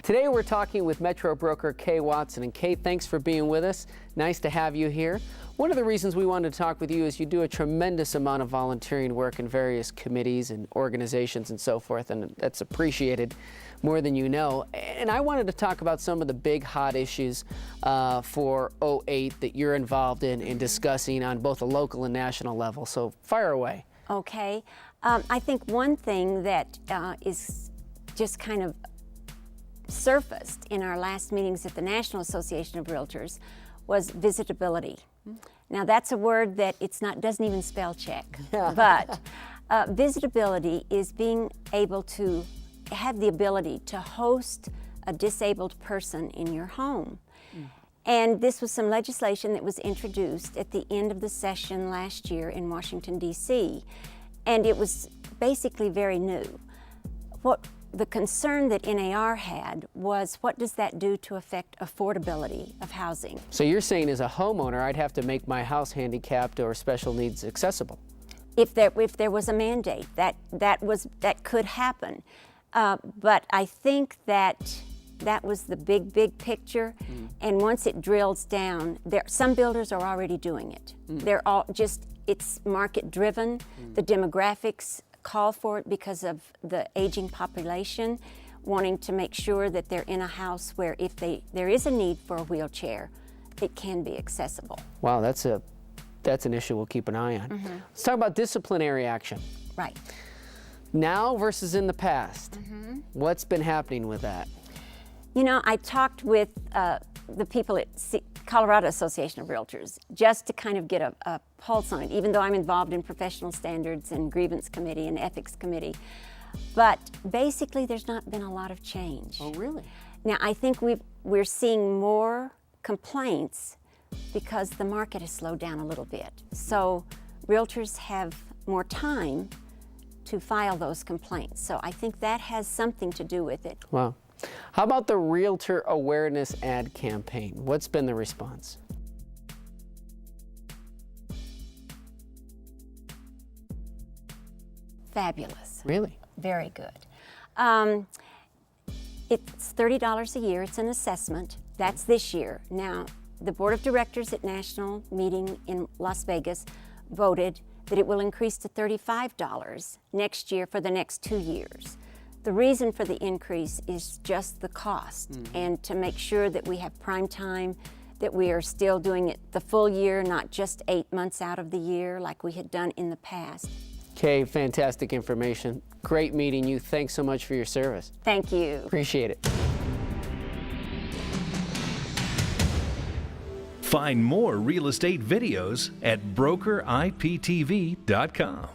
Today we're talking with Metro broker Kay Watson. And Kay, thanks for being with us. Nice to have you here. One of the reasons we wanted to talk with you is you do a tremendous amount of volunteering work in various committees and organizations and so forth, and that's appreciated more than you know. And I wanted to talk about some of the big hot issues for '08 that you're involved in discussing on both a local and national level. So fire away. Okay. I think one thing that is just kind of surfaced in our last meetings at the National Association of Realtors was visitability. Now that's a word that doesn't even spell check, but visitability is being able to have the ability to host a disabled person in your home. And this was some legislation that was introduced at the end of the session last year in Washington, D.C., and it was basically very new. The concern that NAR had was, what does that do to affect affordability of housing? So you're saying as a homeowner, I'd have to make my house handicapped or special needs accessible? If there was a mandate, that could happen. But I think that was the big picture. And once it drills down, some builders are already doing it. They're all it's market driven. The demographics call for it because of the aging population, wanting to make sure that they're in a house where if there is a need for a wheelchair, it can be accessible. Wow, that's an issue we'll keep an eye on. Let's talk about disciplinary action. Right. Now versus in the past. What's been happening with that? You know, I talked with the people at Colorado Association of Realtors just to kind of get a pulse on it, even though I'm involved in professional standards and grievance committee and ethics committee. But basically there's not been a lot of change. Oh, really? Now I think we're seeing more complaints because the market has slowed down a little bit. So realtors have more time to file those complaints. So I think that has something to do with it. Wow. How about the Realtor Awareness Ad campaign? What's been the response? Fabulous. Really? Very good. It's $30 a year. It's an assessment. That's this year. Now, the Board of Directors at National meeting in Las Vegas voted that it will increase to $35 next year for the next 2 years. The reason for the increase is just the cost, and to make sure that we have prime time, that we are still doing it the full year, not just 8 months out of the year like we had done in the past. Kay, fantastic information. Great meeting you. Thanks so much for your service. Thank you. Appreciate it. Find more real estate videos at brokeriptv.com.